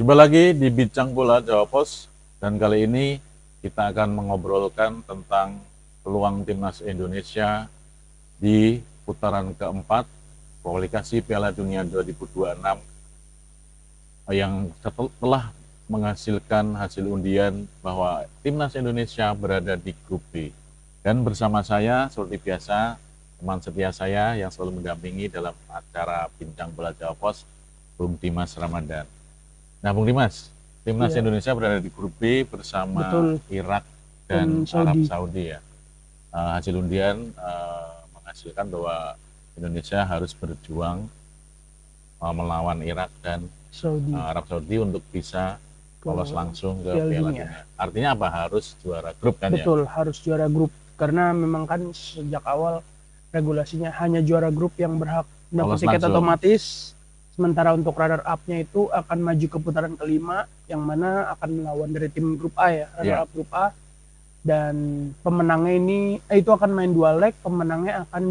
Jumpa lagi di Bincang Bola Jawa Pos, dan kali ini kita akan mengobrolkan tentang peluang timnas Indonesia di putaran keempat kualifikasi Piala Dunia 2026 yang telah menghasilkan hasil undian bahwa timnas Indonesia berada di grup B. Dan bersama saya seperti biasa teman setia saya yang selalu mendampingi dalam acara Bincang Bola Jawa Pos, Bung Dimas Ramadan. Nah, Bung Dimas, timnas Indonesia berada di grup B bersama Irak dan Arab Saudi ya. Hasil undian menghasilkan bahwa Indonesia harus berjuang melawan Irak dan Arab Saudi untuk bisa lolos langsung ke Piala Dunia. Artinya apa? Harus juara grup kan ya? Betul, harus juara grup. Karena memang kan sejak awal regulasinya hanya juara grup yang berhak dapat tiket otomatis. Sementara untuk runner up-nya itu akan maju ke putaran kelima, yang mana akan melawan dari tim grup A ya, runner up grup A. Dan pemenangnya ini itu akan main 2 leg, pemenangnya akan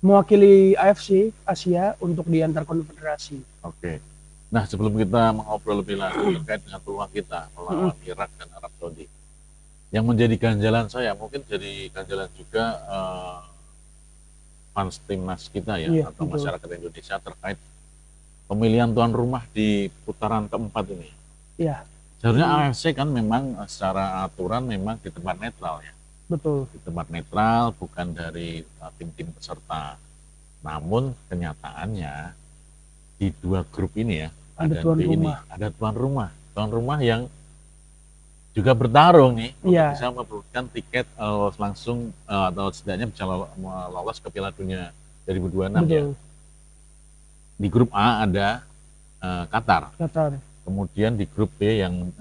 mewakili AFC Asia untuk di antar konfederasi. Oke. Nah, sebelum kita mengobrol lebih lanjut terkait dengan peluang kita melawan Irak dan Arab Saudi, yang menjadi ganjalan saya, mungkin jadi ganjalan juga fans timnas kita ya, atau masyarakat Indonesia terkait pemilihan tuan rumah di putaran keempat ini. Iya. Seharusnya AFC kan memang secara aturan memang di tempat netral ya. Betul. Di tempat netral, bukan dari tim-tim peserta. Namun kenyataannya di 2 grup ini ya, ada tuan rumah. Ada tuan rumah. Tuan rumah yang juga bertarung nih untuk bisa memperebutkan tiket langsung atau setidaknya bisa lolos ke Piala Dunia 2026 ya. Di grup A ada Qatar. Kemudian di grup B yang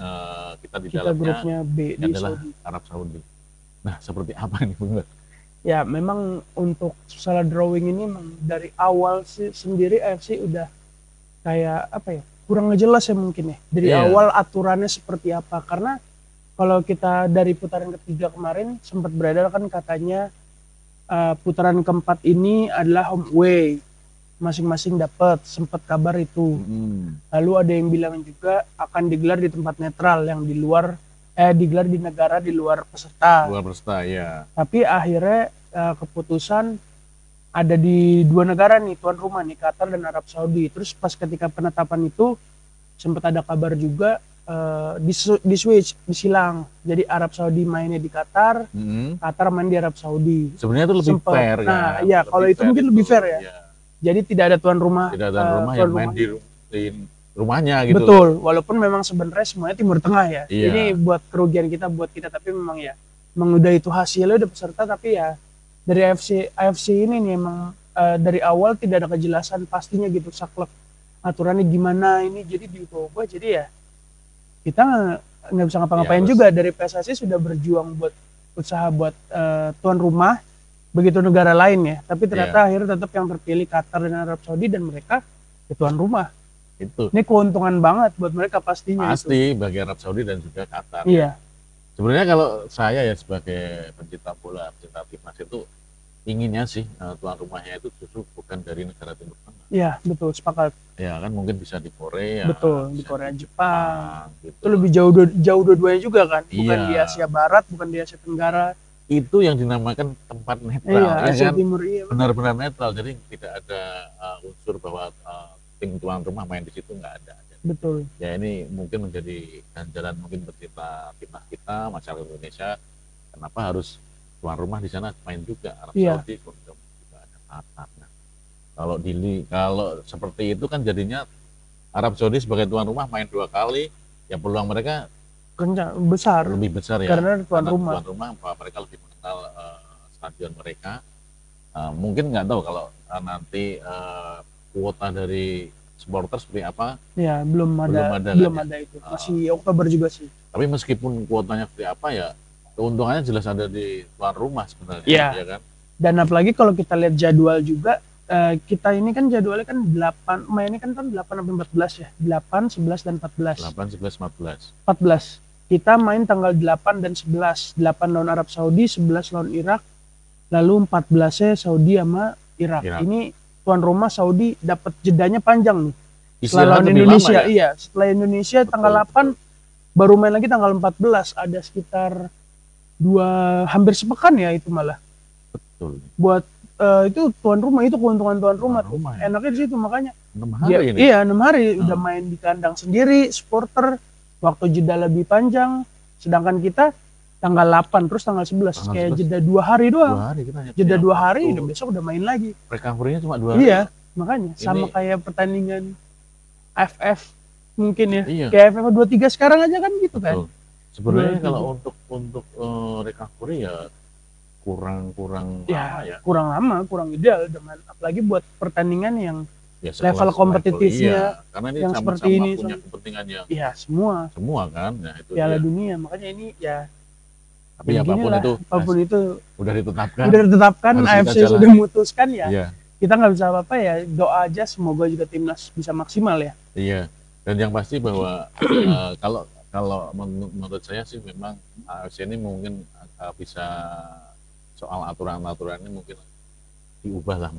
kita di dalamnya grupnya B adalah Arab Saudi. Nah, seperti apa ini Bung? Ya, memang untuk salah drawing ini memang dari awal sih sendiri AFC udah kayak apa ya, kurang jelas ya mungkin ya. Dari awal aturannya seperti apa, karena kalau kita dari putaran ketiga kemarin sempat beredar kan katanya putaran keempat ini adalah home away, masing-masing dapat, sempat kabar itu. Lalu ada yang bilang juga akan digelar di tempat netral yang di luar digelar di negara di luar peserta. Luar peserta ya. Tapi akhirnya keputusan ada di 2 negara nih tuan rumah nih, Qatar dan Arab Saudi. Terus pas ketika penetapan itu sempat ada kabar juga di switch, disilang. Jadi Arab Saudi mainnya di Qatar, Qatar main di Arab Saudi. Sebenarnya itu lebih fair kan? Nah, iya, kalau itu mungkin lebih fair ya. Jadi tidak ada tuan rumah. Tidak ada tuan rumah yang main di rumahnya gitu. Betul, walaupun memang sebenarnya semuanya Timur Tengah ya. Iya. Ini buat kerugian kita, buat kita, tapi memang ya, memang udah itu hasilnya udah peserta, tapi ya dari AFC ini nih emang dari awal tidak ada kejelasan pastinya gitu, saklek aturannya gimana ini, jadi diubah-ubah, jadi ya kita nggak bisa ngapa-ngapain juga. Dari PSSI sudah berjuang buat usaha buat tuan rumah begitu negara lain ya, tapi ternyata akhirnya tetap yang terpilih Qatar dan Arab Saudi, dan mereka tuan rumah. Itu ini keuntungan banget buat mereka pastinya. Pasti itu bagi Arab Saudi dan juga Qatar. Iya. Sebenarnya kalau saya ya sebagai pencinta bola, pencinta timnas itu inginnya sih tuan rumahnya itu justru bukan dari negara Timur Tengah. Iya, betul, sepakat. Ya kan mungkin bisa di Korea. Betul, di Korea, Jepang. Gitu. Itu lebih jauh dua-duanya juga kan. Bukan di Asia Barat, bukan di Asia Tenggara. Itu yang dinamakan tempat netral. Iya, Asia Timur, iya. Benar-benar netral, jadi tidak ada unsur bahwa tim tuan rumah main di situ, nggak ada. Betul. Ya ini mungkin menjadi ganjalan mungkin bercerita timnas kita, masyarakat Indonesia, kenapa harus tuan rumah di sana main juga. Arab Saudi juga ada Qatar. Nah, kalau seperti itu kan jadinya Arab Saudi sebagai tuan rumah main 2 kali, ya peluang mereka besar. Lebih besar ya. Karena tuan rumah mereka lebih mengenal stadion mereka. Mungkin nggak tahu kalau nanti kuota dari supporter seperti apa. Ya, belum ada itu. Masih Oktober juga sih. Tapi meskipun kuotanya seperti apa ya, keuntungannya jelas ada di tuan rumah sebenarnya. Iya. Ya kan? Dan apalagi kalau kita lihat jadwal juga, kita ini kan jadwalnya kan 8, mainnya kan 8 sampai 14 ya. 8, 11 dan 14. 8, 11, 14. 14. Kita main tanggal 8 dan 11. 8 lawan Arab Saudi, 11 lawan Irak. Lalu 14-nya Saudi sama Irak. Ini tuan rumah Saudi dapat jedanya panjang nih. Setelah lawan lebih Indonesia, lama ya? iya. Setelah Indonesia tanggal 8 baru main lagi tanggal 14. Ada sekitar hampir sepekan ya itu malah. Betul. Buat itu tuan rumah, itu keuntungan tuan rumah tuh. Ya? Enaknya di situ makanya. 6 hari ini. Iya, 6 hari udah main di kandang sendiri, supporter, waktu jeda lebih panjang. Sedangkan kita tanggal 8 terus tanggal 11 kayak jeda 2 hari doang. 2 hari kita jeda 2 hari udah besok udah main lagi. Recovery-nya cuma 2 hari. Iya, makanya sama kayak pertandingan FF mungkin ya. Iya. Kayak FF 23 sekarang aja kan gitu kan. Sebenarnya kalau untuk recovery ya kurang lama ya. Kurang lama, kurang ideal dengan apalagi buat pertandingan yang ya, level kompetitifnya karena ini yang sama-sama seperti ini punya kepentingan yang semua kan. Nah, itu Piala Dunia, makanya ini ya tapi apapun itu udah ditetapkan AFC sudah memutuskan ya. Kita nggak bisa apa-apa ya, doa aja semoga juga timnas bisa maksimal ya. Iya, dan yang pasti bahwa kalau menurut saya sih memang AFC ini mungkin bisa soal aturan-aturannya mungkin diubah lah,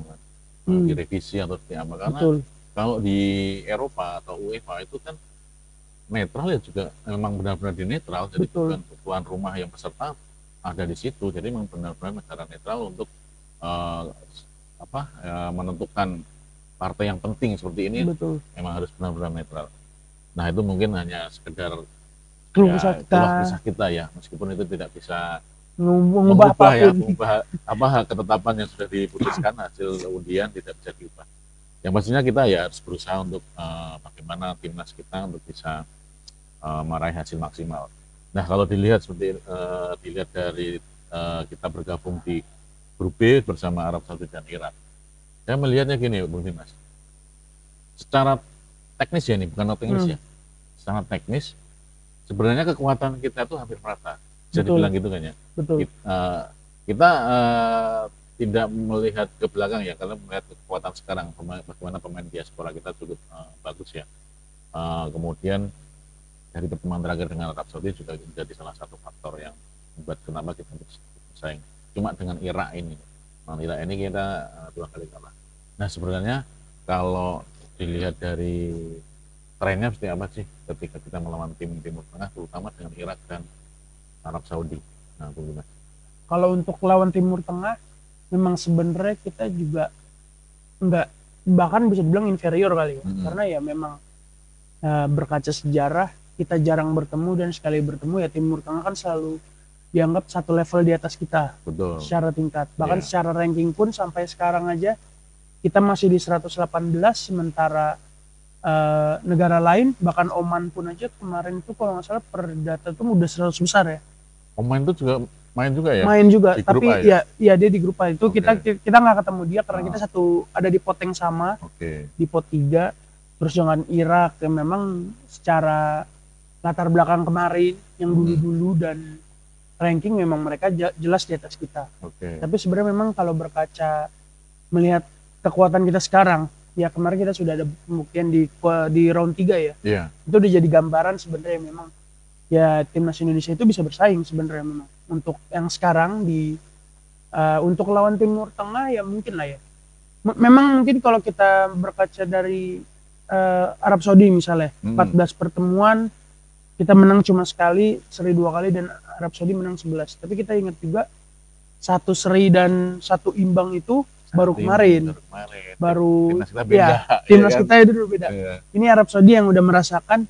direvisi atau seperti apa, karena kalau di Eropa atau UEFA itu kan netral ya, juga memang benar-benar di netral, jadi bukan tuan rumah yang peserta ada di situ, jadi memang benar-benar negara netral untuk menentukan partai yang penting seperti ini. Memang harus benar-benar netral. Nah itu mungkin hanya sekedar keluh kesah kita ya, meskipun itu tidak bisa mengubah ketetapan yang sudah diputuskan, hasil undian tidak bisa diubah. Yang pastinya kita ya harus berusaha untuk bagaimana timnas kita untuk bisa meraih hasil maksimal. Nah kalau dilihat dari kita bergabung di grup B bersama Arab Saudi dan Irak, saya melihatnya gini Bung Dimas, secara teknis ya, ini bukan teknis ya, secara teknis sebenarnya kekuatan kita itu hampir merata, bisa dibilang gitu kan ya. Kita tidak melihat ke belakang ya, karena melihat kekuatan sekarang, bagaimana pemain diaspora kita cukup bagus ya. Kemudian dari pertemuan terakhir dengan Arab Saudi juga menjadi salah satu faktor yang membuat kenapa kita bersaing. Cuma dengan Irak ini kita 2 kali kalah. Nah sebenarnya kalau dilihat dari trennya seperti apa sih ketika kita melawan tim Timur Tengah, terutama dengan Irak dan Arab Saudi? Nah, gimana? Kalau untuk lawan Timur Tengah, memang sebenarnya kita juga bahkan bisa dibilang inferior kali ya, karena ya memang berkaca sejarah kita jarang bertemu, dan sekali bertemu ya Timur Tengah kan selalu dianggap satu level di atas kita. Secara tingkat, bahkan secara ranking pun sampai sekarang aja kita masih di 118, sementara negara lain, bahkan Oman pun aja kemarin itu kalau nggak salah per data itu udah 100 besar ya. Oman itu juga main juga ya? Main juga, tapi ya dia di grup A itu. Kita nggak ketemu dia karena kita ada di pot yang sama, di pot 3. Terus dengan Irak yang memang secara latar belakang kemarin yang dulu-dulu dan ranking memang mereka jelas di atas kita. Tapi sebenarnya memang kalau berkaca melihat kekuatan kita sekarang, ya kemarin kita sudah ada pembuktian di round 3 ya. Itu udah jadi gambaran sebenarnya memang ya timnas Indonesia itu bisa bersaing sebenarnya memang. Untuk yang sekarang untuk lawan Timur Tengah ya mungkin lah ya. Memang mungkin kalau kita berkaca dari Arab Saudi misalnya, 14 pertemuan kita menang cuma sekali, seri 2 kali, dan Arab Saudi menang 11. Tapi kita ingat juga 1 seri dan 1 imbang itu baru kemarin. Baru timnas kita itu dulu beda. Ini Arab Saudi yang udah merasakan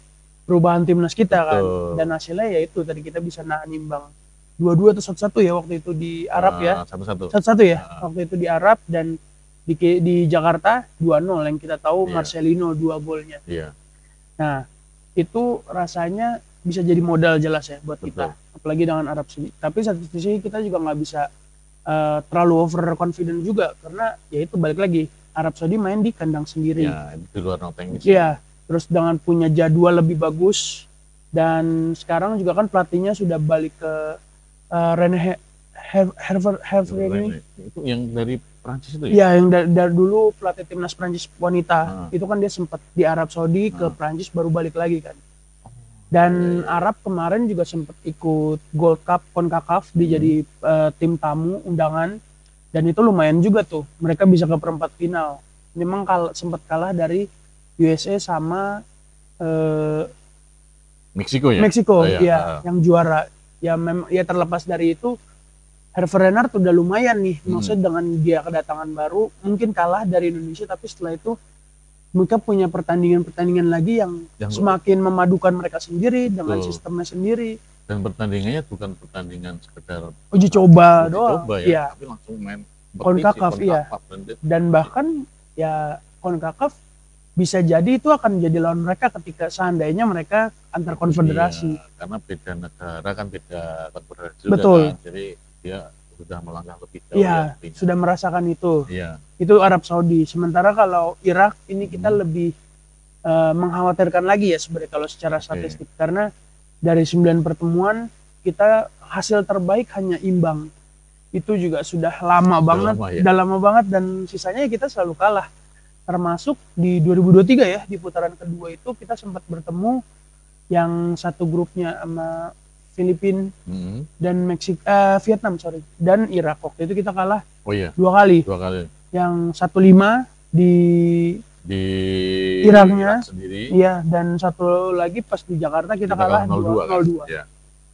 perubahan timnas kita kan. Dan hasilnya ya itu tadi kita bisa nahan imbang 2-2 atau 1-1 ya waktu itu di Arab ya. 1-1 ya. Waktu itu di Arab, dan di Jakarta 2-0 yang kita tahu Marcelino 2 golnya. Nah, itu rasanya bisa jadi modal jelas ya buat kita, apalagi dengan Arab Saudi. Tapi satu sisi kita juga nggak bisa terlalu overconfident juga, karena ya itu balik lagi, Arab Saudi main di kandang sendiri. Di luar noteng. Terus dengan punya jadwal lebih bagus, dan sekarang juga kan pelatihnya sudah balik ke Rene Hervé itu yang dari Prancis itu ya? Iya, yang dari dulu pelatih timnas Prancis wanita. Itu kan dia sempat di Arab Saudi ke Prancis baru balik lagi kan. Dan Arab kemarin juga sempat ikut Gold Cup CONCACAF, dia jadi tim tamu undangan, dan itu lumayan juga tuh. Mereka bisa ke perempat final. Memang sempat kalah dari USA sama Meksiko ya. Meksiko, iya. ya, yang juara. Ya memang ya terlepas dari itu, Hervé Renard udah lumayan nih. Maksudnya dengan dia kedatangan baru, mungkin kalah dari Indonesia, tapi setelah itu mereka punya pertandingan-pertandingan lagi yang semakin memadukan mereka sendiri dengan sistemnya sendiri. Dan pertandingannya bukan pertandingan sekedar uji coba doang, ya, tapi langsung main CONCACAF, iya. Dan bahkan ya CONCACAF bisa jadi itu akan jadi lawan mereka ketika seandainya mereka antar konfederasi. Iya, karena beda negara kan, beda konfederasi juga. Betul. Kan, jadi dia sudah melangkah lebih jauh. Iya, sudah merasakan itu. Iya. Itu Arab Saudi. Sementara kalau Irak ini kita lebih mengkhawatirkan lagi ya sebenarnya kalau secara statistik, karena dari 9 pertemuan kita hasil terbaik hanya imbang. Itu juga sudah lama banget, udah lama banget, dan sisanya kita selalu kalah. Termasuk di 2023 ya, di putaran kedua itu kita sempat bertemu yang satu grupnya sama Filipina dan Vietnam dan Irak. Waktu itu kita kalah 2 kali. Yang 1-5 di Iraknya sendiri. Iya, dan satu lagi pas di Jakarta kita kalah 0-2. Ya.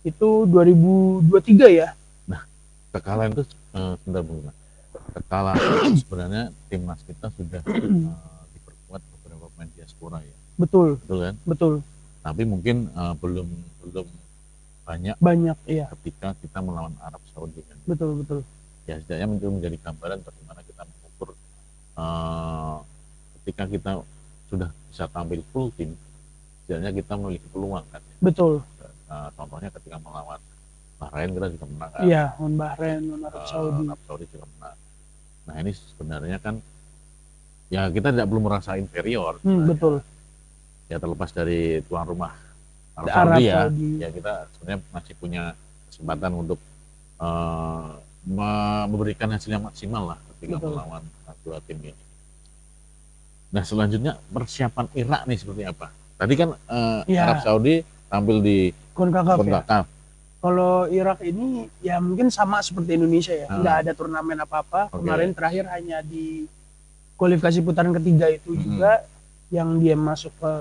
Itu 2023 ya. Nah, kekalahan itu kekalahan sebenarnya timnas kita sudah diperkuat beberapa pemain diaspora ya. Betul kan? Betul. Tapi mungkin belum banyak iya. Ketika kita melawan Arab Saudi kan. Betul. Ya setidaknya menjadi gambaran bagaimana kita mengukur ketika kita sudah bisa tampil full tim, setidaknya kita memiliki peluang kan. Betul. Contohnya ketika melawan Bahrain kita juga menang kan. Iya, melawan Bahrain, melawan Arab Saudi. Arab Saudi juga menang. Nah ini sebenarnya kan ya kita tidak perlu merasa inferior. Betul. Ya terlepas dari tuan rumah Arab Saudi ya kita sebenarnya masih punya kesempatan untuk memberikan hasil yang maksimal lah ketika melawan dua tim ini. Nah selanjutnya persiapan Irak nih seperti apa? Tadi kan Arab Saudi tampil di CONCACAF. Ya. Kalau Irak ini ya mungkin sama seperti Indonesia ya, nggak ada turnamen apa-apa. Kemarin terakhir hanya di kualifikasi putaran ketiga itu juga yang dia masuk ke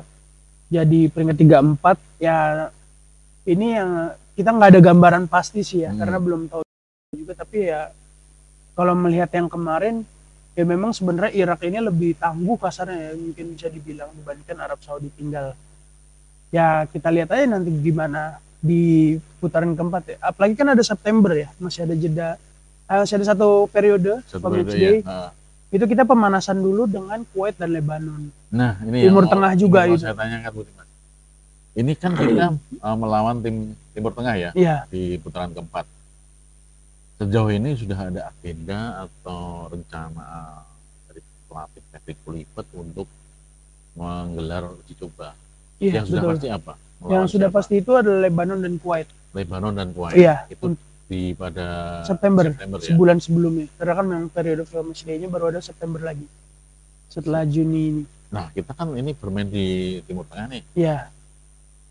jadi peringkat 3-4. Ya ini yang kita nggak ada gambaran pasti sih ya, karena belum tahu juga. Tapi ya kalau melihat yang kemarin ya memang sebenarnya Irak ini lebih tangguh kasarnya ya, mungkin bisa dibilang dibandingkan Arab Saudi. Tinggal ya kita lihat aja nanti gimana di putaran keempat ya. Apalagi kan ada September ya, masih ada jeda, masih ada satu periode matchday. Itu kita pemanasan dulu dengan Kuwait dan Lebanon. Nah ini Timur Tengah juga itu. Saya tanyakan Bu Dimas. Ini kan kita melawan tim Timur Tengah ya, di putaran keempat. Sejauh ini sudah ada agenda atau rencana dari pelatih Patrick Kluivert untuk menggelar uji coba? Iya, yang sudah pasti apa? Yang sudah pasti itu adalah Lebanon dan Kuwait. Iya. Itu pada September ya? Sebulan sebelumnya. Karena kan memang periode matchday-nya baru ada September lagi. Setelah Juni ini. Nah, kita kan ini bermain di Timur Tengah nih. Iya.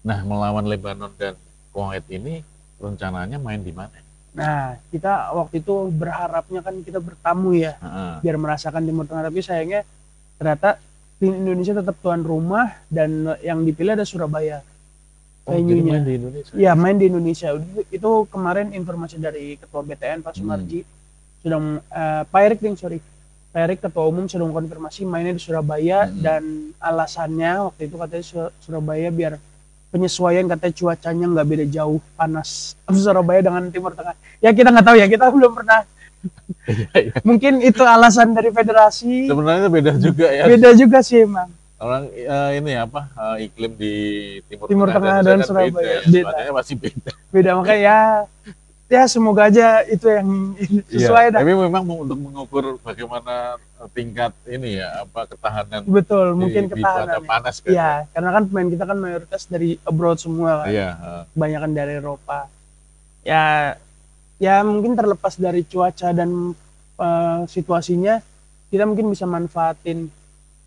Nah, melawan Lebanon dan Kuwait ini rencananya main di mana? Nah, kita waktu itu berharapnya kan kita bertamu ya, biar merasakan Timur Tengah. Tapi sayangnya ternyata tim Indonesia tetap tuan rumah dan yang dipilih ada Surabaya. Jadi main di Indonesia? Iya, main di Indonesia. Itu kemarin informasi dari Ketua BTN Pak Sumarji sudah Pak Erik Ketua Umum sudah mengkonfirmasi mainnya di Surabaya dan alasannya waktu itu katanya Surabaya biar penyesuaian, katanya cuacanya nggak beda jauh, panas Surabaya dengan Timur Tengah. Ya kita nggak tahu ya, kita belum pernah. Mungkin itu alasan dari federasi. Sebenarnya beda juga ya. Beda juga sih emang. Orang ini apa iklim di Timur Tengah dan Surabaya beda. Cuacanya masih beda. Beda makanya ya semoga aja itu yang sesuai dah. Tapi memang untuk mengukur bagaimana tingkat ini ya ketahanan. Betul, mungkin ketahanan. Panas kan. Iya, karena kan pemain kita kan mayoritas dari abroad semua kan. Iya. Kebanyakan dari Eropa. Ya mungkin terlepas dari cuaca dan situasinya, kita mungkin bisa manfaatin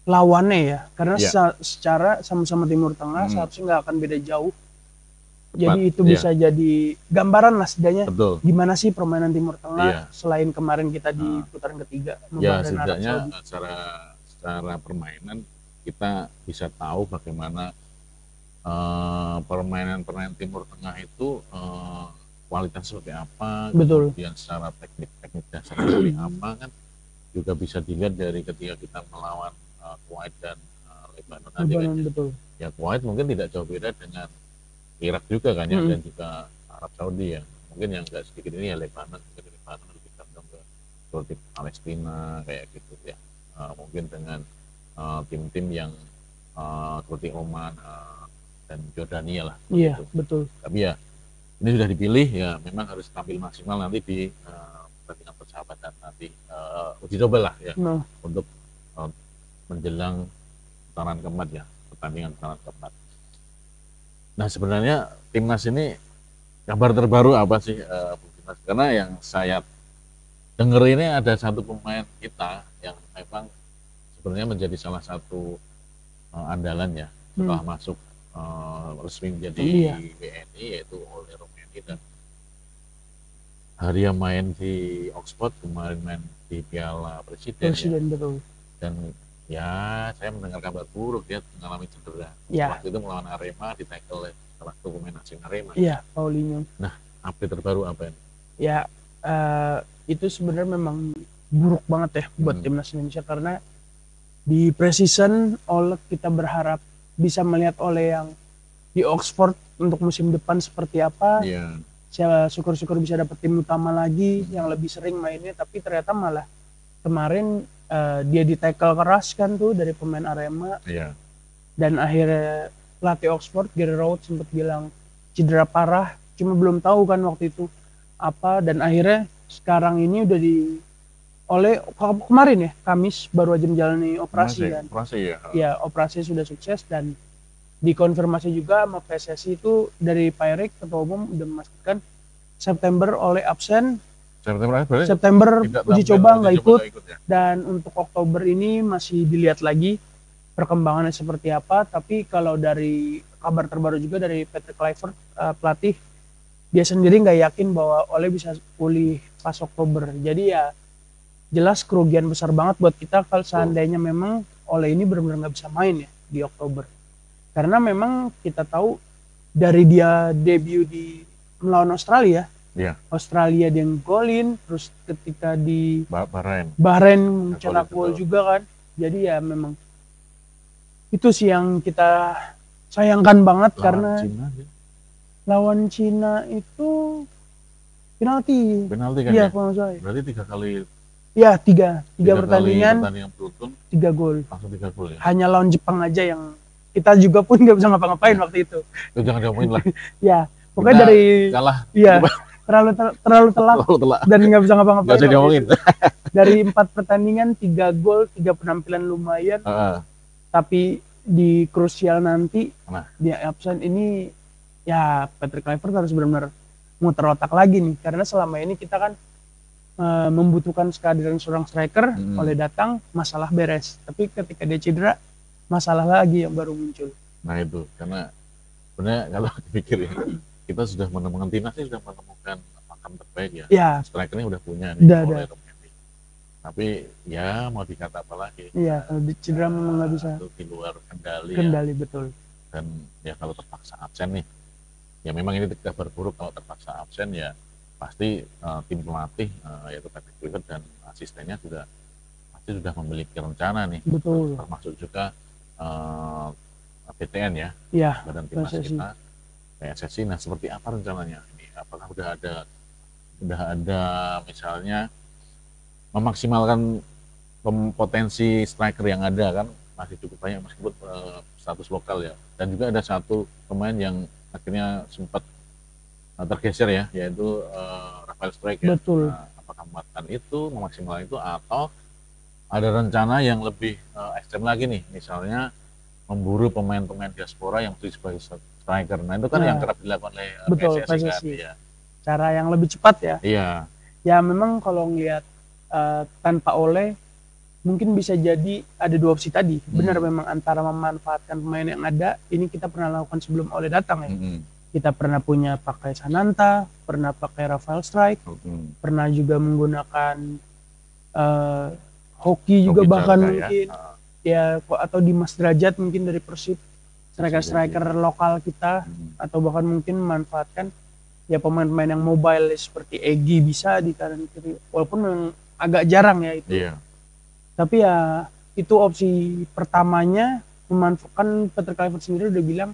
lawannya ya, karena secara sama-sama Timur Tengah seharusnya nggak akan beda jauh. Jadi itu bisa jadi gambaran lah setidaknya gimana sih permainan Timur Tengah selain kemarin kita di putaran ketiga. Ya setidaknya secara permainan kita bisa tahu bagaimana permainan Timur Tengah itu kualitas seperti apa, Betul. kemudian secara teknik dasar seperti apa kan juga bisa dilihat dari ketika kita melawan Kuwait dan Lebanon tadi kan. Betul. Ya Kuwait mungkin tidak jauh beda dengan Irak juga kan ya, dan juga Arab Saudi ya. Mungkin yang nggak sedikit ini ya Lebanon, mungkin Lebanon lebih condong ke seperti Palestina kayak gitu ya. Mungkin dengan tim-tim yang seperti Oman dan Jordania lah. Iya, gitu. betul. Tapi ya ini sudah dipilih ya, memang harus tampil maksimal nanti di pertandingan persahabatan nanti, uji coba lah ya untuk menjelang putaran keempat ya, pertandingan putaran keempat. Nah sebenarnya timnas ini kabar terbaru apa sih Bung Dimas? Karena yang saya dengar ini ada satu pemain kita yang memang sebenarnya menjadi salah satu andalan ya setelah masuk resmi menjadi WNI, yaitu Oleh Romeni, dan Haria main di Oxford, kemarin main di Piala Presiden ya. Betul. Dan ya saya mendengar kabar buruk, dia mengalami cedera. Waktu itu melawan Arema, ditackle oleh salah satu pemain asing Arema. Iya, Paulinho. Nah, update terbaru apa ini? Ya, itu sebenarnya memang buruk banget ya buat timnas Indonesia, karena di preseason kita berharap bisa melihat Oleh yang di Oxford untuk musim depan seperti apa. Saya syukur-syukur bisa dapat tim utama lagi yang lebih sering mainnya, tapi ternyata malah kemarin dia di-tackle keras kan tuh dari pemain Arema. Dan akhirnya pelatih Oxford, Gary Rowett, sempat bilang cedera parah, cuma belum tahu kan waktu itu apa, dan akhirnya sekarang ini udah Oleh kemarin ya, Kamis baru aja menjalani operasi kan. Ya, operasi sudah sukses dan dikonfirmasi juga sama PSSI itu dari Pak Erik, ketua umum, udah memastikan September Oleh absen. September uji coba nggak ikut ya. Dan untuk Oktober ini masih dilihat lagi perkembangannya seperti apa. Tapi kalau dari kabar terbaru juga dari Patrick Kluivert, pelatih, dia sendiri nggak yakin bahwa Oleh bisa pulih pas Oktober. Jadi ya jelas kerugian besar banget buat kita kalau seandainya memang Oleh ini benar-benar nggak bisa main ya di Oktober. Karena memang kita tahu dari dia debut di melawan Australia, Australia dia golin, terus ketika di Bahrain mencetak gol juga kan. Jadi ya memang itu sih yang kita sayangkan banget, karena lawan Cina itu penalti kan ya? Berarti 3 kali. Ya, tiga pertandingan beruntun, 3 gol. Langsung 3 gol ya. Hanya lawan Jepang aja yang kita juga pun nggak bisa ngapa-ngapain waktu itu. Jangan ngomongin lah. Ya, pokoknya dari kalah. Iya, terlalu telat dan nggak bisa ngapa-ngapain. Nggak usah diomongin. Dari 4 pertandingan 3 gol, 3 penampilan lumayan. Tapi di krusial nanti dia absen ini, ya Patrick Kluivert harus benar-benar muter otak lagi nih, karena selama ini kita kan membutuhkan kehadiran seorang striker. Oleh datang, masalah beres. Tapi ketika dia cedera, masalah lagi yang baru muncul. Nah itu, karena sebenarnya kalau dipikir ya, kita sudah menemukan timnas ini, sudah menemukan pakem terbaik ya. Strikernya udah punya nih, Oleh Romeni. Tapi ya mau dikata apa lagi? Iya, kalau cedera memang nggak bisa. Itu di luar kendali. Kendali ya. Betul. Dan ya kalau terpaksa absen nih, ya memang ini kabar buruk. Kalau terpaksa absen ya pasti tim pelatih yaitu Patrick Kluivert dan asistennya pasti sudah memiliki rencana nih. Betul. Termasuk juga BTN ya, Badan Timnas kita, PSSI. Nah seperti apa rencananya ini? Apakah udah ada misalnya memaksimalkan potensi striker yang ada kan, masih cukup banyak meskipun status lokal ya, dan juga ada satu pemain yang akhirnya sempat tergeser ya, yaitu Rafael Strijk ya. Betul. Nah, apakah memanfaatkan itu, memaksimalkan itu, atau ada rencana yang lebih ekstrem lagi nih, misalnya memburu pemain-pemain diaspora yang sebagai striker. Nah itu kan yang kerap dilakukan oleh PSSI kan, ya. Cara yang lebih cepat ya. Iya. Ya memang kalau ngelihat tanpa Oleh mungkin bisa jadi ada 2 opsi tadi. Benar, memang antara memanfaatkan pemain yang ada, ini kita pernah lakukan sebelum Oleh datang ya. Kita pernah punya pakai Sananta, pernah pakai Rafael Strijk, pernah juga menggunakan Hoki juga bahkan mungkin. ya atau Dimas Derajat mungkin dari Persib, striker lokal kita, atau bahkan mungkin memanfaatkan ya pemain-pemain yang mobile seperti Egy bisa di kanan kiri, walaupun memang agak jarang ya itu. Iya. Tapi ya itu opsi pertamanya, memanfaatkan Peter Kluivert sendiri udah bilang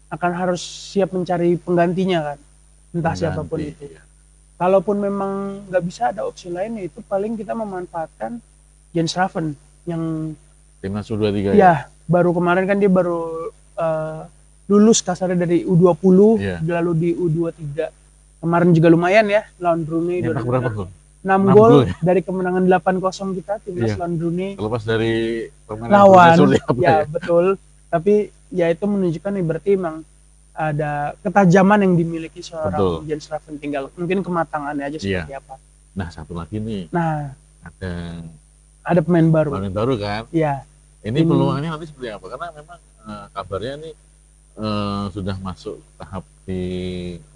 akan harus siap mencari penggantinya kan, entah siapapun itu. Iya. Kalaupun memang nggak bisa ada opsi lain, yaitu paling kita memanfaatkan Jens Raven yang Timnas U23 ya baru kemarin kan dia baru lulus kasarnya dari U20, lalu di U23 kemarin juga lumayan ya lawan Brunei. Nyetak berapa gol? 6 gol dari kemenangan 8-0 kita timnas lawan Brunei. Terlepas dari lawan ya betul, tapi ya itu menunjukkan nih berarti memang ada ketajaman yang dimiliki seorang Jens Raven, tinggal mungkin kematangannya aja seperti apa. Nah, satu lagi nih. Nah, ada pemain baru. Pemain baru kan? Iya. Ini peluangnya nanti seperti apa? Karena memang kabarnya nih sudah masuk tahap di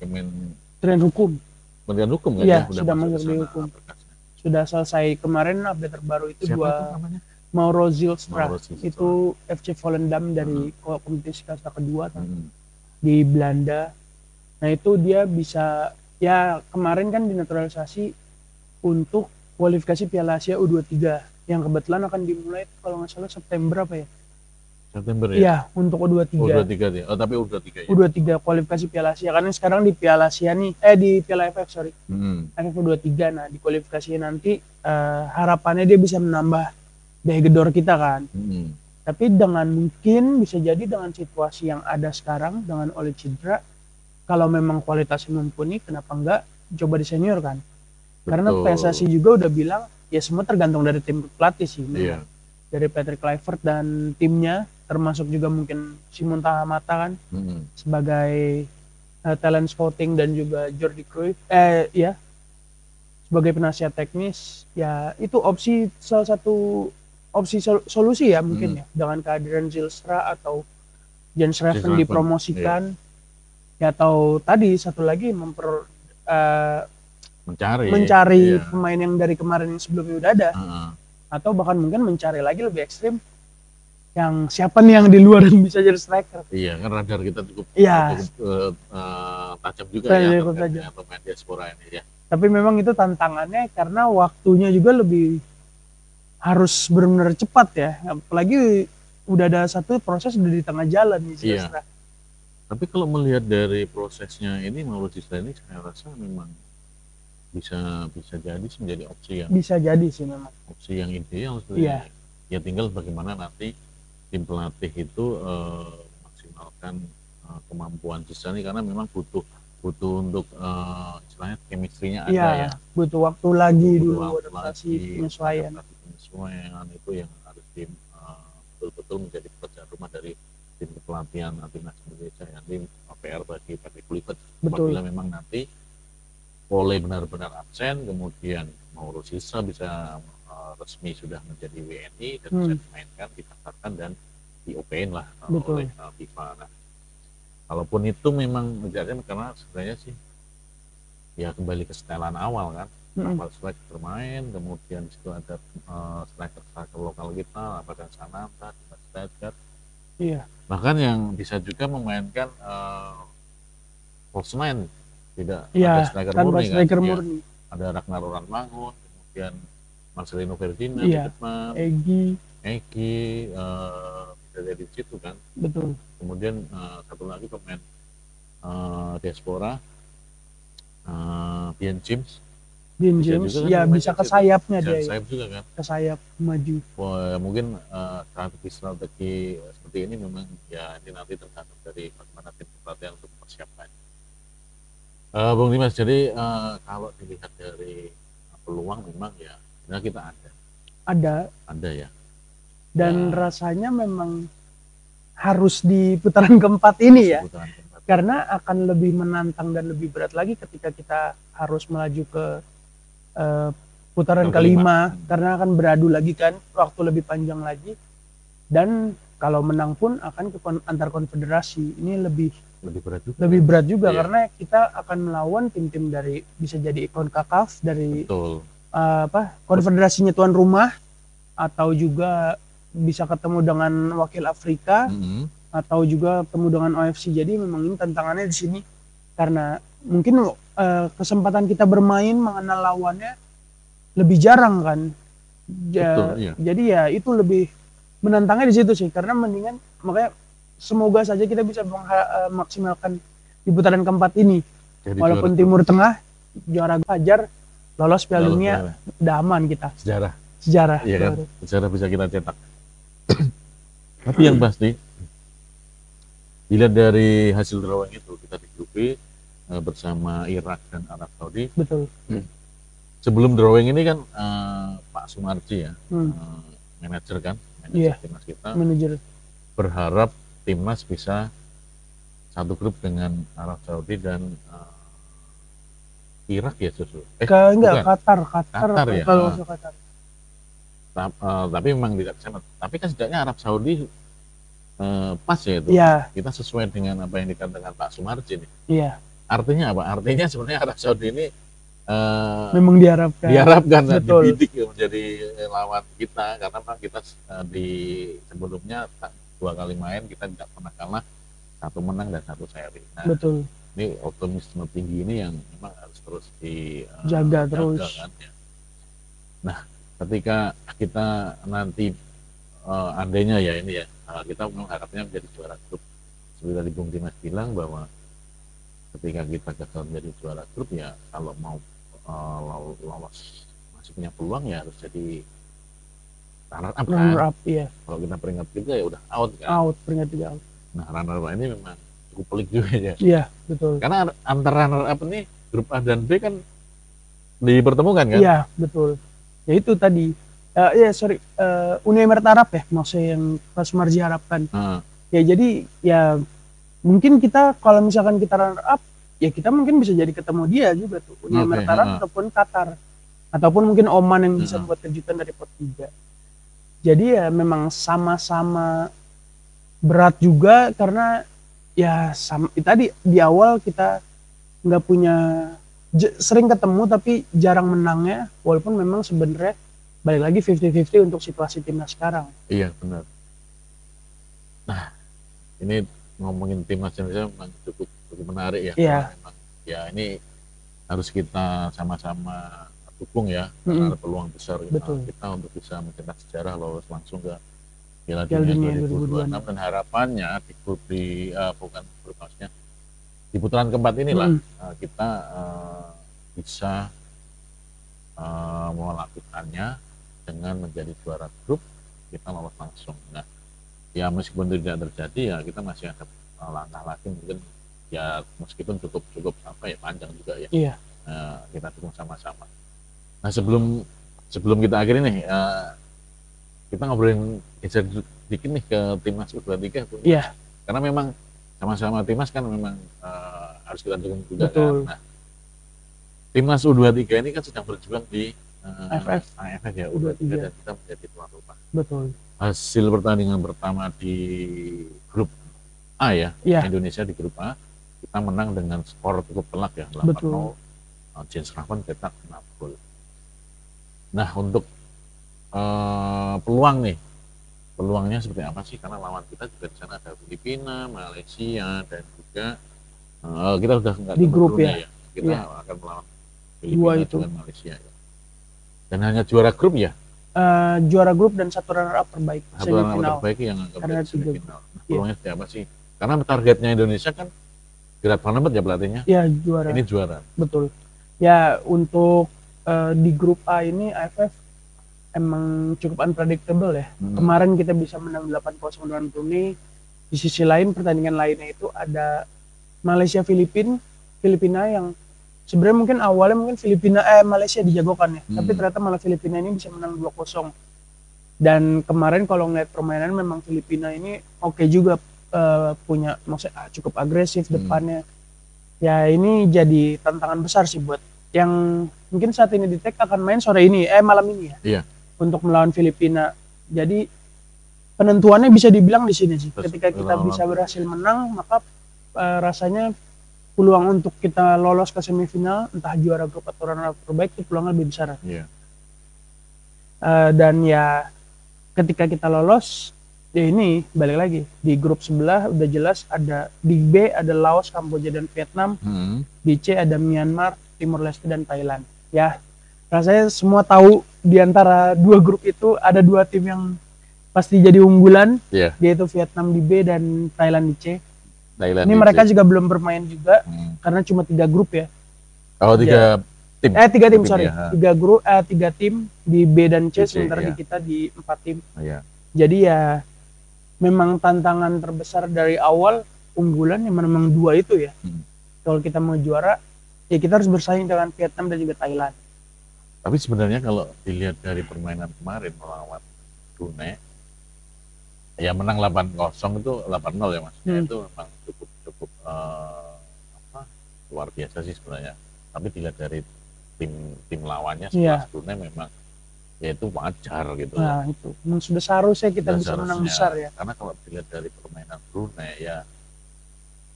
Kementerian Hukum kan ya? Sudah masuk di hukum. Sudah selesai kemarin update terbaru itu. Siapa itu namanya? Mauro Zylstra. Itu FC Volendam dari kompetisi kasta kedua di Belanda. Nah itu dia bisa, ya kemarin kan dinaturalisasi untuk kualifikasi Piala Asia U23 yang kebetulan akan dimulai kalau nggak salah September apa ya? September ya? Iya, untuk U23. U23 ya. Oh, tapi U23 ya. U23 kualifikasi Piala Asia, karena sekarang di Piala Asia nih, di Piala AFF sorry. AFF U23. Nah, di kualifikasinya nanti harapannya dia bisa menambah daya gedor kita kan. Tapi dengan mungkin bisa jadi dengan situasi yang ada sekarang dengan Oli cedera, kalau memang kualitasnya mumpuni, kenapa enggak coba di senior kan? Betul. Karena PSSI juga udah bilang ya semua tergantung dari tim pelatih sih. Iya. Dari Peter Kluivert dan timnya, termasuk juga mungkin Simon Tahamata kan sebagai talent scouting, dan juga Jordi Cruyff ya sebagai penasihat teknis. Ya itu opsi, salah satu opsi solusi ya mungkin ya, dengan kehadiran Zylstra atau Jens Raven dipromosikan. Ya atau tadi satu lagi mencari pemain yang dari kemarin yang sebelumnya udah ada, atau bahkan mungkin mencari lagi lebih ekstrim, yang siapa nih yang di luar yang bisa jadi striker. Iya kan, radar kita cukup tajam juga ya pemain diaspora ini ya. Tapi memang itu tantangannya karena waktunya juga lebih harus benar-benar cepat ya, apalagi udah ada satu proses udah di tengah jalan nih Zylstra. Iya. Tapi kalau melihat dari prosesnya ini, Mauro Zylstra ini saya rasa memang bisa jadi menjadi opsi yang bisa jadi sih memang opsi yang ideal sebenarnya. Ya tinggal bagaimana nanti tim pelatih itu maksimalkan kemampuan Zylstra ini, karena memang butuh untuk istilahnya chemistry-nya ada ya. Butuh waktu lagi dulu adaptasi penyesuaian itu yang harus betul-betul menjadi pekerjaan rumah dari tim kepelatihan timnas Indonesia, yang tim PR bagi Peter Kluivert. Apabila memang nanti Pole benar-benar absen, kemudian Mauro Zylstra bisa resmi sudah menjadi WNI dan bisa dimainkan, didaftarkan dan di-OP-in lah oleh FIFA. Nah, kalaupun itu memang menjadi, karena sebenarnya sih ya kembali ke setelan awal kan. Awal striker bermain, kemudian situ ada striker lokal kita, apakah Sananta, Dimas Derajat. Iya. Bahkan yang bisa juga memainkan false nine, tidak ada striker murni. Ada Ragnar Mangun, kemudian Marcelino Ferdinand di depan, Egy bisa jadi di situ kan. Betul. Kemudian satu lagi pemain diaspora, Bien James ya bisa ke sayapnya dia. Sayap juga kan. Ke sayap maju. Wah, mungkin strategi seperti ini memang ya ini nanti tergantung dari bagaimana tim pelatihan untuk mempersiapkan. Bung Dimas, jadi kalau dilihat dari peluang memang ya sebenarnya kita ada ya. Dan rasanya memang harus di putaran keempat ini ya. Karena akan lebih menantang dan lebih berat lagi ketika kita harus melaju ke putaran kelima, karena akan beradu lagi kan, waktu lebih panjang lagi, dan kalau menang pun akan ke antar konfederasi. Ini lebih berat juga karena kita akan melawan tim-tim dari, bisa jadi CONCACAF dari konfederasinya tuan rumah, atau juga bisa ketemu dengan wakil Afrika atau juga ketemu dengan OFC. Jadi memang ini tantangannya di sini karena mungkin kesempatan kita bermain mengenal lawannya lebih jarang kan. Betul, iya. Jadi ya itu lebih menantangnya di situ sih, karena mendingan makanya semoga saja kita bisa maksimalkan di putaran keempat ini. Jadi Walaupun Timur Tengah juara Fajar lolos Piala Dunia, udah aman kita. Sejarah. Iya kan? Sejarah bisa kita cetak. Tapi yang pasti dilihat dari hasil drawing itu, kita di grup B bersama Irak dan Arab Saudi. Betul. Sebelum drawing ini kan Pak Sumarji ya, manajer timnas kita, berharap timnas bisa satu grup dengan Arab Saudi dan Irak ya susu. Enggak, Qatar ya. Kalau masuk Qatar. Tapi memang tidak sama. Tapi kan setidaknya Arab Saudi pas ya itu. Yeah. Kita sesuai dengan apa yang dikatakan Pak Sumarji nih. Iya. Artinya apa? Artinya sebenarnya Arab Saudi ini memang diharapkan dibidik menjadi lawan kita, karena memang kita di sebelumnya 2 kali main kita tidak pernah kalah, 1 menang dan 1 seri. Nah, betul. Ini optimisme tinggi ini yang memang harus terus dijaga terus. Kan, ya. Nah, ketika kita nanti andainya ya ini ya, kita mengharapnya menjadi juara grup. Seperti tadi Bung Dimas bilang bahwa ketika kita gagal menjadi juara grup ya, kalau mau lolos masih punya peluang ya harus jadi runner up kan. Iya. Kalau kita peringkat 3 ya udah out kan. Peringkat 3 out. Nah, runner up ini memang cukup pelik juga ya. Iya, betul. Karena antara runner up ini grup A dan B kan dipertemukan kan? Iya, betul. Ya itu tadi. Uni Emirat Arab ya maksudnya yang Pak Sumarji harapkan. Ya jadi ya mungkin kita kalau misalkan kita runner up ya kita mungkin bisa jadi ketemu dia juga tuh, Uni Emirat Arab ataupun Qatar, ataupun mungkin Oman yang bisa buat kejutan dari pot 3. Jadi ya memang sama-sama berat juga, karena ya tadi di awal kita nggak punya, sering ketemu tapi jarang menangnya, walaupun memang sebenarnya balik lagi 50-50 untuk situasi timnas sekarang. Iya benar. Nah ini ngomongin timnas Indonesia memang cukup menarik ya. Iya. Memang, ya ini harus kita sama-sama dukung ya, karena ada peluang besar kita untuk bisa mencetak sejarah lolos langsung ke Piala Dunia 2026 dan harapannya di grup bukan grup maksudnya di putaran keempat inilah kita bisa melakukannya dengan menjadi juara grup, kita lolos langsung. Nah ya meskipun tidak terjadi ya kita masih ada langkah lagi, mungkin ya meskipun cukup apa ya panjang juga ya. Iya. Kita dukung sama-sama. Nah sebelum kita akhiri nih, kita ngobrolin geser dikit nih ke timnas U23. Iya. Karena memang sama-sama timnas kan memang harus kita dukung juga. Betul. Kan. Nah, timnas U23 ini kan sedang berjuang di AFF ya U23 dan kita menjadi tuan rumah. Betul. Hasil pertandingan pertama di grup A ya, Indonesia di grup A, kita menang dengan skor cukup telak ya, 8-0. James Craven cetak 6 gol. Nah untuk peluangnya seperti apa sih? Karena lawan kita juga di sana ada Filipina, Malaysia, dan juga kita sudah nggak di grup ya. Kita akan melawan Filipina dan Malaysia. Ya. Dan hanya juara grup ya? Juara grup dan 1 runner up terbaik. Satu runner up terbaik yang akan semifinal. Nah, peluangnya seperti apa sih? Karena targetnya Indonesia kan Gerard Van Aert ya pelatihnya. Ya juara. Ini juara. Betul. Ya untuk di grup A ini AFF emang cukup unpredictable ya. Kemarin kita bisa menang 8-0 dengan Brunei. Di sisi lain pertandingan lainnya itu ada Malaysia Filipina yang sebenarnya mungkin awalnya Malaysia dijagokan ya. Tapi ternyata malah Filipina ini bisa menang 2-0. Dan kemarin kalau ngeliat permainan memang Filipina ini oke juga, punya maksudnya cukup agresif depannya. Ya ini jadi tantangan besar sih buat yang mungkin saat ini di tag akan main malam ini ya. Iya. Untuk melawan Filipina. Jadi penentuannya bisa dibilang di sini sih. Ketika kita bisa berhasil menang, maka rasanya peluang untuk kita lolos ke semifinal, entah juara grup atau runner up terbaik, itu peluangnya lebih besar. Iya. Dan ya ketika kita lolos, ya ini balik lagi di grup sebelah udah jelas ada di B ada Laos, Kamboja dan Vietnam, di C ada Myanmar, Timor Leste dan Thailand. Ya, rasanya semua tahu di antara dua grup itu ada dua tim yang pasti jadi unggulan, yaitu Vietnam di B dan Thailand di C. Thailand ini mereka juga belum bermain juga karena cuma 3 grup ya. Oh, 3 tim. 3 tim, sorry. 3 grup, 3 tim di B dan C, sementara di kita di 4 tim. Jadi ya memang tantangan terbesar dari awal unggulan yang memang 2 itu ya. Kalau kita mau juara, ya kita harus bersaing dengan Vietnam dan juga Thailand. Tapi sebenarnya kalau dilihat dari permainan kemarin melawan Brunei, ya menang 8-0 itu 8-0 ya Mas. Itu memang cukup luar biasa sih sebenarnya. Tapi dilihat dari tim lawannya setelah Brunei memang ya itu wajar gitu. Nah itu memang sudah seharusnya kita bisa menang besar ya. Karena kalau dilihat dari permainan Brunei ya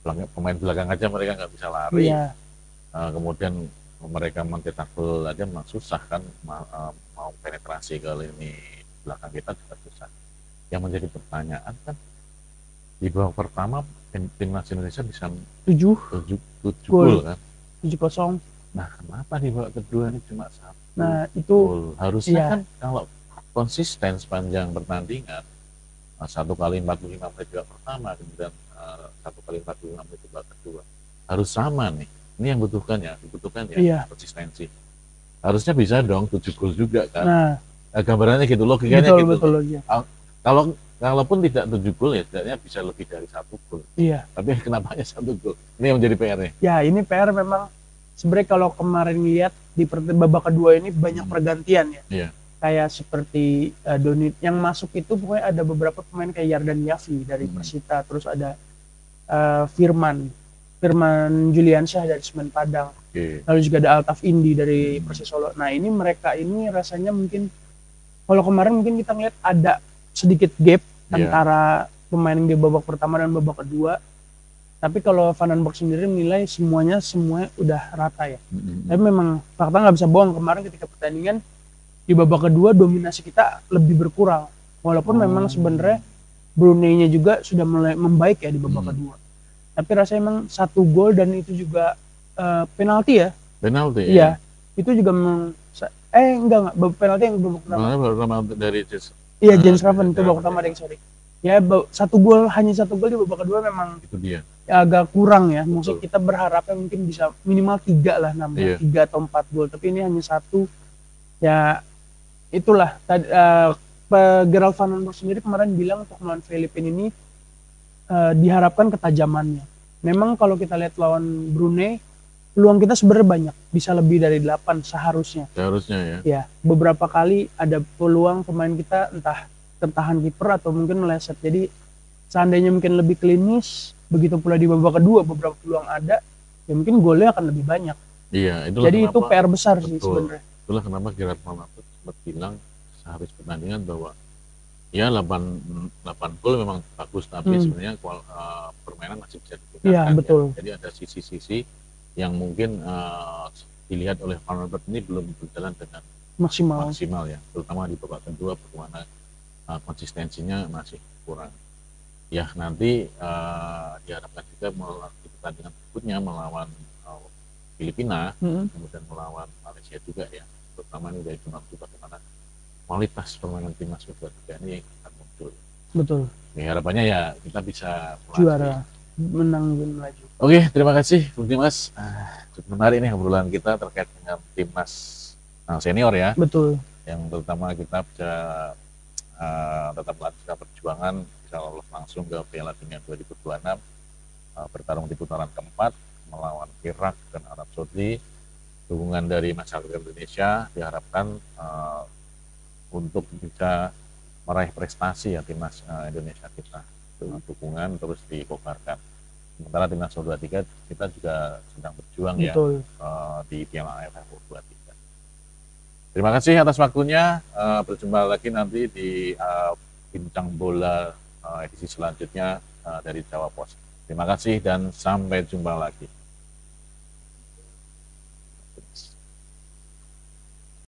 pemain belakang aja mereka nggak bisa lari. Kemudian mereka mencetak gol aja memang susah kan, mau penetrasi ke lini belakang kita juga susah. Yang menjadi pertanyaan kan di babak pertama timnas Indonesia bisa 7 gol kan, 7-0. Nah kenapa di babak kedua ini cuma 1 nah itu gol? Harusnya kan kalau konsisten sepanjang pertandingan 1 kali 45 menit babak pertama, kemudian 1 kali 45 menit babak kedua harus sama nih. Ini yang dibutuhkan ya konsistensi. Harusnya bisa dong 7 gol juga kan. Nah, gambarannya gitu, logikanya betul, gitu. Kalaupun tidak 7 gol ya setidaknya bisa lebih dari 1 gol. Tapi kenapa hanya 1 gol? Ini yang menjadi PR-nya. Ya ini PR memang. Sebenarnya kalau kemarin lihat di babak kedua ini banyak pergantian ya. Kayak seperti Donit yang masuk itu pokoknya ada beberapa pemain kayak Yardan Yafi dari Persita, terus ada Firman Juliansyah dari Semen Padang, lalu juga ada Altaf Indi dari Persis Solo. Nah ini mereka ini rasanya mungkin kalau kemarin mungkin kita ngeliat ada sedikit gap antara pemain yang di babak pertama dan babak kedua. Tapi kalau Van den Berg sendiri menilai semuanya udah rata ya. Tapi memang fakta nggak bisa bohong, kemarin ketika pertandingan di babak kedua dominasi kita lebih berkurang. Walaupun memang sebenarnya Brunei-nya juga sudah mulai membaik ya di babak kedua. Tapi rasanya emang 1 gol dan itu juga penalti ya. Penalti ya. Itu juga memang enggak penalti yang babak pertama dari James Craven itu babak pertama deh, sorry. Ya 1 gol, hanya 1 gol di babak kedua memang itu dia. Ya, agak kurang ya. Maksudnya kita berharapnya mungkin bisa minimal 3 lah namanya, 3 atau 4 gol. Tapi ini hanya 1. Ya itulah tadi Gerald Van den Berg sendiri kemarin bilang untuk melawan Filipina ini diharapkan ketajamannya. Memang kalau kita lihat lawan Brunei, peluang kita sebenarnya banyak, bisa lebih dari 8 seharusnya. Seharusnya ya. Ya, beberapa kali ada peluang pemain kita entah tertahan kiper atau mungkin meleset. Jadi seandainya mungkin lebih klinis, begitu pula di babak kedua beberapa peluang ada, ya mungkin golnya akan lebih banyak. Iya, jadi itu PR besar sih sebenarnya. Itulah kenapa Gerard Van den Berg sempat bilang sehabis pertandingan bahwa ya 8 gol memang bagus, tapi sebenarnya permainan masih bisa ditingkatkan. Iya, betul. Ya. Jadi ada sisi-sisi yang mungkin dilihat oleh Van den Berg ini belum berjalan dengan maksimal ya, terutama di babak kedua bagaimana konsistensinya masih kurang. Ya nanti diharapkan juga di pertandingan berikutnya melawan Filipina, kemudian melawan Malaysia juga ya, terutama ini dari timnas bagaimana kualitas permainan timnas U23 ini akan muncul. Betul. Ya, harapannya ya kita bisa juara, menang dan melaju. Oke, terima kasih Bung Dimas. Cukup menarik nih obrolan kita terkait dengan timnas senior ya. Betul. Yang terutama kita bisa tetap melanjutkan perjuangan, bisa lolos langsung ke Piala Dunia 2026, bertarung di putaran keempat melawan Irak dan Arab Saudi. Dukungan dari masyarakat Indonesia diharapkan untuk bisa meraih prestasi ya timnas Indonesia kita. Dukungan terus dikobarkan. Sementara timnas U23 kita juga sedang berjuang ya di Piala AFF U23. Terima kasih atas waktunya. Berjumpa lagi nanti di Bincang Bola edisi selanjutnya dari Jawa Pos. Terima kasih dan sampai jumpa lagi.